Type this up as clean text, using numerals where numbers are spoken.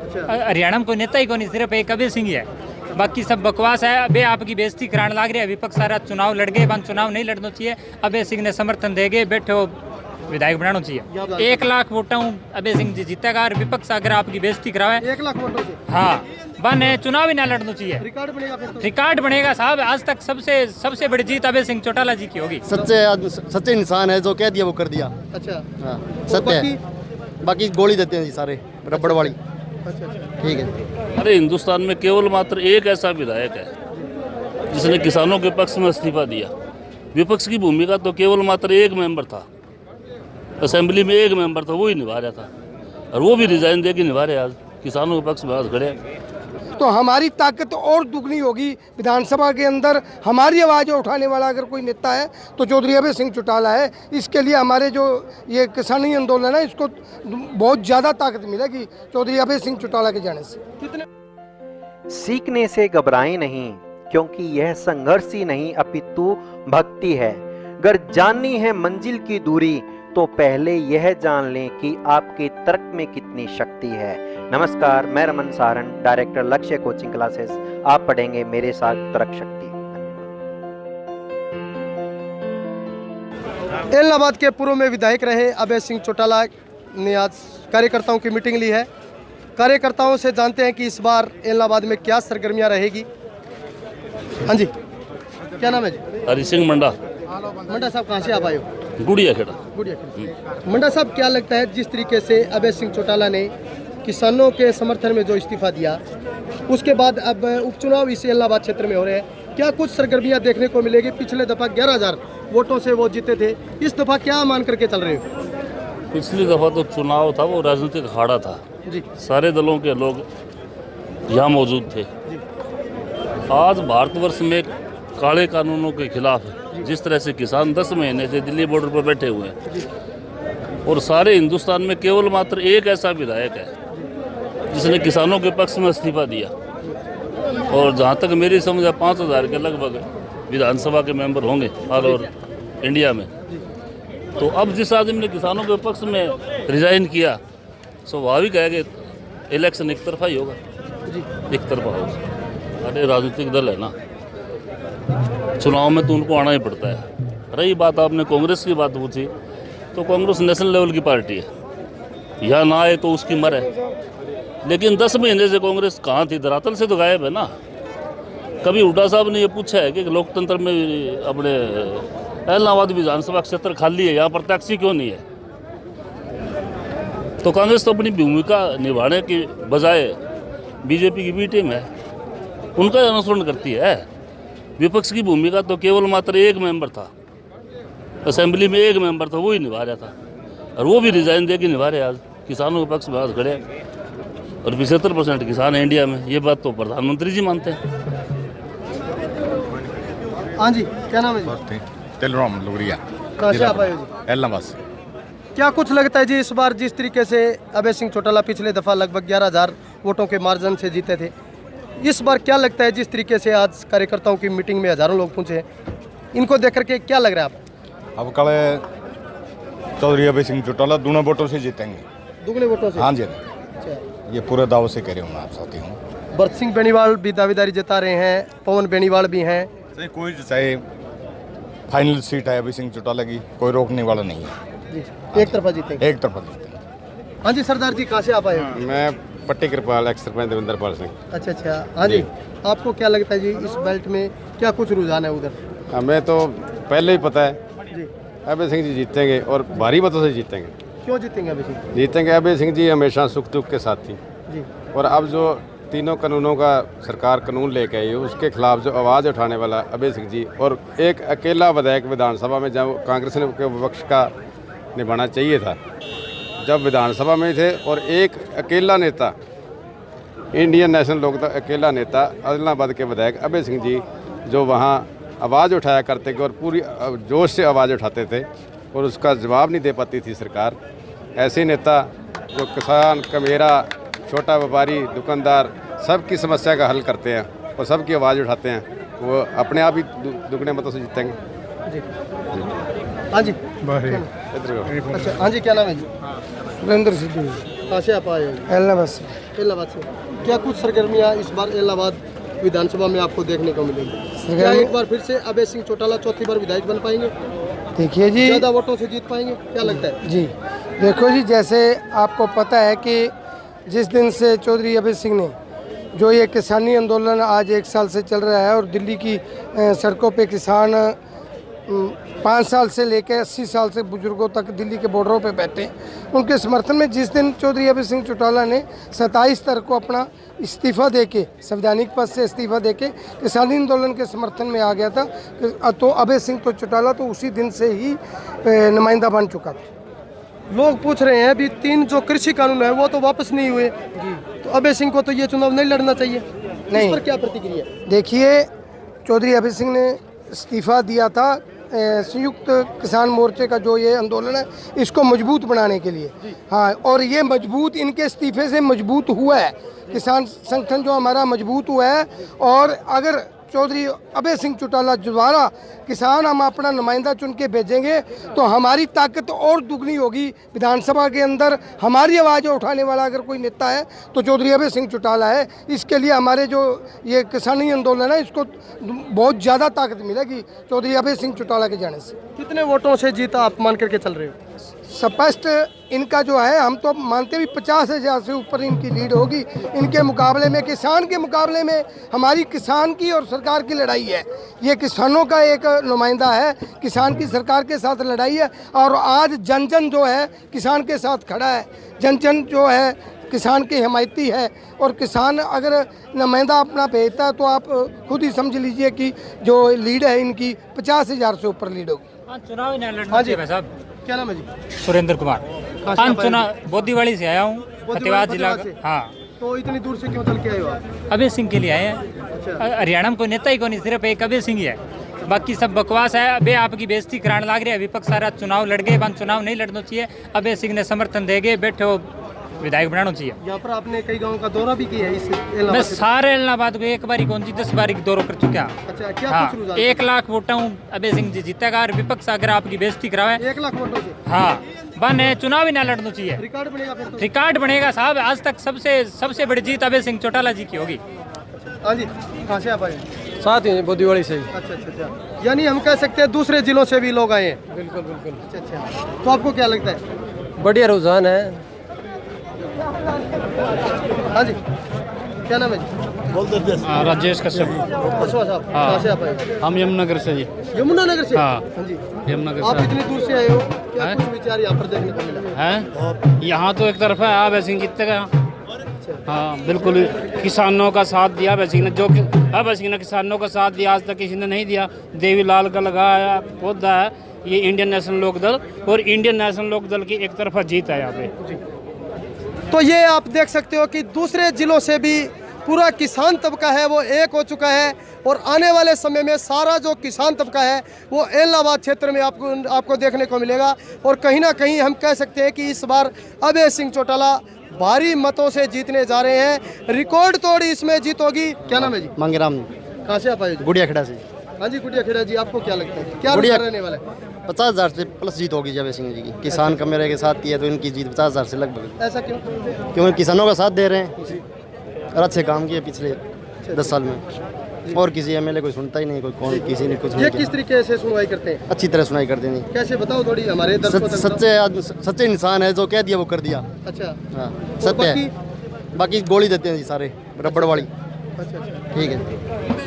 हरियाणा में कोई नेता ही कौन, सिर्फ एक अभय सिंह ही है, बाकी सब बकवास है। अबे आपकी बेइज्जती कराने लग रही है, विपक्ष सारा चुनाव लड़ गए, बंद चुनाव नहीं लड़ना चाहिए, अभय सिंह ने समर्थन देगे बैठे हो, विधायक बनाना चाहिए। 1 लाख वोटों अभय सिंह जी जीतेगा, और विपक्ष अगर आपकी बेइज्जती करावे 1 लाख वोटों से, हाँ बन है, चुनाव ही ना लड़ना चाहिए, रिकॉर्ड बनेगा फिर तो। रिकॉर्ड बनेगा साहब। आज तक सबसे बड़ी जीत अभय सिंह चौटाला जी की होगी। सच्चे इंसान है, जो कह दिया वो कर दिया। अच्छा, हाँ सत्य है, बाकी गोली देते हैं जी सारे रबड़ वाली। अच्छा, ठीक है। अरे हिंदुस्तान में केवल मात्र एक ऐसा विधायक है जिसने किसानों के पक्ष में इस्तीफा दिया। विपक्ष की भूमिका तो केवल मात्र एक मेंबर था, असेंबली में एक मेंबर था, वो ही निभा रहा था, और वो भी रिजाइन दे के निभा रहे। आज किसानों के पक्ष में आज खड़े। तो हमारी ताकत और दुगनी होगी विधानसभा के अंदर। हमारी आवाज़ उठाने वाला अगर कोई नेता है तो चौधरी अभय सिंह चौटाला है। इसके लिए हमारे जो ये किसानी आंदोलन है, इसको बहुत ज़्यादा ताकत मिलेगी चौधरी अभय सिंह चौटाला के जाने से। सीखने से घबराएं नहीं, क्योंकि यह संघर्ष ही नहीं अपितु भक्ति है। अगर जाननी है मंजिल की दूरी, तो पहले यह जान लें कि आपके तर्क में कितनी शक्ति है। नमस्कार, मैं रमन सारन, डायरेक्टर लक्ष्य कोचिंग क्लासेस। आप पढ़ेंगे मेरे साथ तर्क शक्ति। एलनाबाद के पूर्व में विधायक रहे अभय सिंह चौटाला ने आज कार्यकर्ताओं की मीटिंग ली है। कार्यकर्ताओं से जानते हैं कि इस बार एलनाबाद में क्या सरगर्मियां रहेगी। हाँ जी, क्या नाम है जी? हरि सिंह मंडा। मंडा साहब कहाँ से आप आए हो? गुड़िया खेड़ा। गुड़िया खेड़ा। मंडा साहब, क्या लगता है जिस तरीके से अभय सिंह चौटाला ने किसानों के समर्थन में जो इस्तीफा दिया, उसके बाद अब उपचुनाव इस एलनाबाद क्षेत्र में हो रहे हैं, क्या कुछ सरगर्मियां देखने को मिलेगी? पिछले दफा 11,000 वोटों से वो जीते थे, इस दफा क्या मान करके चल रहे हो? पिछली दफा तो चुनाव था, वो राजनीतिक अखाड़ा था जी, सारे दलों के लोग यहाँ मौजूद थे। आज भारतवर्ष में काले कानूनों के खिलाफ जिस तरह से किसान 10 महीने से दिल्ली बॉर्डर पर बैठे हुए हैं, और सारे हिंदुस्तान में केवल मात्र एक ऐसा विधायक है जिसने किसानों के पक्ष में इस्तीफा दिया, और जहाँ तक मेरी समझ है 5,000 के लगभग विधानसभा के मेंबर होंगे ऑल ओवर इंडिया में। तो अब जिस आदमी ने किसानों के पक्ष में रिजाइन किया, स्वाभाविक है कि इलेक्शन एक तरफा ही होगा, एक तरफा होगा। अरे राजनीतिक दल है ना, चुनाव में तो उनको आना ही पड़ता है। रही बात आपने कांग्रेस की बात पूछी, तो कांग्रेस नेशनल लेवल की पार्टी है, यहाँ ना आए तो उसकी मर है। लेकिन 10 महीने से कांग्रेस कहाँ थी? धरातल से तो गायब है ना। कभी हुड्डा साहब ने ये पूछा है कि लोकतंत्र में अपने एलनाबाद विधानसभा क्षेत्र खाली है, यहाँ प्रत्याशी क्यों नहीं है? तो कांग्रेस तो अपनी भूमिका निभाने की बजाय बीजेपी की बी टीम है, उनका अनुसरण करती है। विपक्ष की भूमिका तो केवल मात्र एक मेंबर था, असेंबली में एक मेंबर था, वो ही निभा रहा था, और वो भी रिजाइन दे के निभा रहे। आज किसानों के पक्ष में आज खड़े, और 75% किसान है इंडिया में। ये बात तो प्रधानमंत्री जी मानते हैं। हाँ जी, क्या नाम है जी? तेलराम लुगरिया। कहाँ से आप आए हो जी? एलनाबाद से। क्या कुछ लगता है जी इस बार जिस तरीके से अभय सिंह चौटाला पिछले दफा लगभग 11,000 वोटों के मार्जिन से जीते थे, इस बार क्या लगता है जिस तरीके से आज कार्यकर्ताओं की मीटिंग में हजारों लोग पहुंचे हैं, इनको देख करके क्या लग रहा है आपको? अब कल चौधरी अभय सिंह चौटाला दूना वोटों से जीतेंगे। दुगने वोटों से? हाँ जी, अच्छा, ये पूरे दाव से कह रहे हूँ मैं, आप साथी हूँ। भरत सिंह बेनीवाल भी दावेदारी जता रहे हैं, पवन बेनीवाल भी हैं। चाहे कोई चाहे फाइनल सीट है अभय सिंह चौटाला की, कोई रोकने वाला नहीं है जी, एक तरफा जीतेंगे। एक तरफा जीतेंगे। हाँ जी, सरदार जी कहाँ से आप आए हो? मैं पट्टी कृपाल, एक्स सरपंच देवेंद्रपाल सिंह। अच्छा अच्छा, हाँ जी, आपको क्या लगता है जी इस बेल्ट में क्या कुछ रुझान है उधर? हमें तो पहले ही पता है जी, अभय सिंह जी जीतेंगे, और भारी मतों से जीतेंगे। क्यों जीतेंगे अभय सिंह? जीतेंगे, अभय सिंह जी हमेशा सुख दुख के साथ थी, जी, और अब जो तीनों कानूनों का सरकार कानून लेके आई है, उसके खिलाफ जो आवाज़ उठाने वाला अभय सिंह जी, और एक अकेला विधायक विधानसभा में जब कांग्रेस ने के विपक्ष का निभाना चाहिए था, जब विधानसभा में थे, और एक अकेला नेता इंडियन नेशनल लोकदल अकेला नेता एलनाबाद के विधायक अभय सिंह जी जो वहाँ आवाज़ उठाया करते थे, और पूरी जोश से आवाज़ उठाते थे, और उसका जवाब नहीं दे पाती थी सरकार। ऐसे नेता जो किसान, कमेरा, छोटा व्यापारी, दुकानदार, सबकी समस्या का हल करते हैं और सबकी आवाज़ उठाते हैं, वो अपने आप ही दुगने मतों से जीतेंगे। जी, हाँ जी, अच्छा, हाँ जी, क्या नाम है जी? सुरेंद्र सिद्धू। कहाँ से आप आए हो? इलाहाबाद से। इलाहाबाद से। क्या कुछ सरगर्मियाँ इस बार इलाहाबाद विधानसभा में आपको देखने को मिलेंगी? क्या एक बार फिर से अभय सिंह चौटाला चौथी बार विधायक बन पाएंगे? देखिए जी, ज़्यादा वोटों से जीत पाएंगे, क्या लगता है? जी देखो जी, जैसे आपको पता है कि जिस दिन से चौधरी अभय सिंह ने जो ये किसानी आंदोलन आज 1 साल से चल रहा है और दिल्ली की सड़कों पे किसान 5 साल से लेकर 80 साल से बुजुर्गों तक दिल्ली के बॉर्डरों पे बैठे हैं, उनके समर्थन में जिस दिन चौधरी अभय सिंह चौटाला ने 27 तारीख को अपना इस्तीफ़ा देके, संवैधानिक पद से इस्तीफ़ा देके किसानी आंदोलन के समर्थन में आ गया था, तो अभय सिंह तो चौटाला तो उसी दिन से ही नुमाइंदा बन चुका था। लोग पूछ रहे हैं अभी 3 जो कृषि कानून है वो तो वापस नहीं हुए जी, तो अभय सिंह को तो ये चुनाव नहीं लड़ना चाहिए, नहीं। इस पर क्या प्रतिक्रिया? देखिए, चौधरी अभय सिंह ने इस्तीफ़ा दिया था संयुक्त किसान मोर्चे का जो ये आंदोलन है इसको मजबूत बनाने के लिए, हाँ, और ये मजबूत इनके इस्तीफे से मजबूत हुआ है, किसान संगठन जो हमारा मजबूत हुआ है। और अगर चौधरी अभय सिंह चौटाला दोबारा किसान हम अपना नुमाइंदा चुन के भेजेंगे तो हमारी ताकत और दुगनी होगी विधानसभा के अंदर। हमारी आवाज़ उठाने वाला अगर कोई नेता है तो चौधरी अभय सिंह चौटाला है। इसके लिए हमारे जो ये किसानी आंदोलन है इसको बहुत ज़्यादा ताकत मिलेगी चौधरी अभय सिंह चौटाला के जाने से। कितने वोटों से जीता आप मान करके चल रहे हो? स्पष्ट इनका जो है, हम तो मानते भी 50,000 से ऊपर इनकी लीड होगी। इनके मुकाबले में, किसान के मुकाबले में हमारी किसान की और सरकार की लड़ाई है। ये किसानों का एक नुमाइंदा है, किसान की सरकार के साथ लड़ाई है। और आज जन जन जो है किसान के साथ खड़ा है, जन जन जो है किसान की हिमायती है। और किसान अगर नुमाइंदा अपना भेजता है तो आप खुद ही समझ लीजिए कि जो लीड है इनकी 50,000 से ऊपर लीड होगी। चुनाव ही नहीं लड़ना हाँ जी चाहिए साहब। क्या नाम है जी? सुरेंद्र कुमार। कहाँ से चुनाव बोदीवाली से आया हूँ, फतेहाबाद जिला से? हाँ। तो इतनी दूर से क्यों चल के आए हो आप? अभय सिंह के लिए आए हैं। हरियाणा में कोई नेता ही को नहीं, सिर्फ एक अभय सिंह ही है, बाकी सब बकवास है। अबे आपकी बेइज्जती कराने लग रहे हैं, विपक्ष सारा चुनाव लड़ गए, बन चुनाव नहीं लड़ना चाहिए। अभय सिंह ने समर्थन देगे, बैठे हो विधायक बनाना चाहिए। यहाँ पर आपने कई गाँव का दौरा भी किया है इस मैं इलाहाबाद से? सारे इलाहाबाद को एक बारी कौन सी 10 बारी दौरा कर चुका। अच्छा, क्या हाँ, कुछ रुझान? 1 लाख वोटा हूँ अभय सिंह जी जीतेगा। और विपक्ष अगर आपकी बेइज्जती करावे 1 लाख वोटों से? हाँ, बन है, चुनाव ही ना लड़ना चाहिए। रिकॉर्ड बनेगा फिर तो? रिकॉर्ड बनेगा साहब। आज तक सबसे बड़ी जीत अभय सिंह चौटाला जी की होगी। हाँ जी, कहाँ से आप आए? साथ ही बोदीवाली से। अच्छा अच्छा अच्छा, यानी हम कह सकते हैं दूसरे जिलों से भी लोग आए हैं? बिल्कुल बिल्कुल। अच्छा अच्छा, तो आपको क्या लगता है? बढ़िया रुझान है। हाँ जी, क्या नाम है जी? राजेश कश्यप। कुशवाहा साहब, कहाँ से आप आए? हम यमुनानगर से जी। यमुनानगर से? हाँ। हाँ जी। यमुनानगर आप से इतनी दूर से आए हो, क्या हैं? कुछ विचार यहाँ पर देखने को मिला? हैं। यहाँ तो एक तरफ है अभय सिंह जीतेगा। हाँ बिल्कुल, किसानों का साथ दिया अभय सिंह ने। जो अभय सिंह ने किसानों का साथ दिया, आज तक किसी ने नहीं दिया। देवीलाल का लगाया पौधा है ये इंडियन नेशनल लोकदल, और इंडियन नेशनल लोकदल की एक तरफा जीत है यहाँ पे। तो ये आप देख सकते हो कि दूसरे जिलों से भी पूरा किसान तबका है वो एक हो चुका है। और आने वाले समय में सारा जो किसान तबका है वो इलाहाबाद क्षेत्र में आपको देखने को मिलेगा। और कहीं ना कहीं हम कह सकते हैं कि इस बार अभय सिंह चौटाला भारी मतों से जीतने जा रहे हैं। रिकॉर्ड तोड़ इसमें जीत होगी। क्या नाम है जी? मांगेराम कहाँ से आप आए जी? गुड़िया खेड़ा से। हाँ जी, गुड़िया खेड़ा जी, आपको क्या लगता है क्या गुड़िया- रहने वाला है? 50,000 से प्लस जीत होगी अभय सिंह जी की। किसान का मेरे के साथ ही है तो इनकी जीत 50,000 से लगभग, ऐसा क्यों? क्योंकि किसानों का साथ दे रहे हैं और अच्छे काम किए पिछले 10 साल में। और किसी एमएलए कोई सुनता ही नहीं, कोई कौन किसी ने कुछ ये नहीं किस किया। तरीके से सुनवाई करते हैं? अच्छी तरह सुनाई कर देनी। कैसे बताओ थोड़ी हमारे दर्शकों तक बताओ। सच्चे आदमी, सच्चे इंसान है, जो कह दिया वो कर दिया। अच्छा, हाँ और सत्य बाकी? है। बाकी गोली देते हैं जी सारे, रबड़ वाली। अच्छा अच्छा। ठीक है।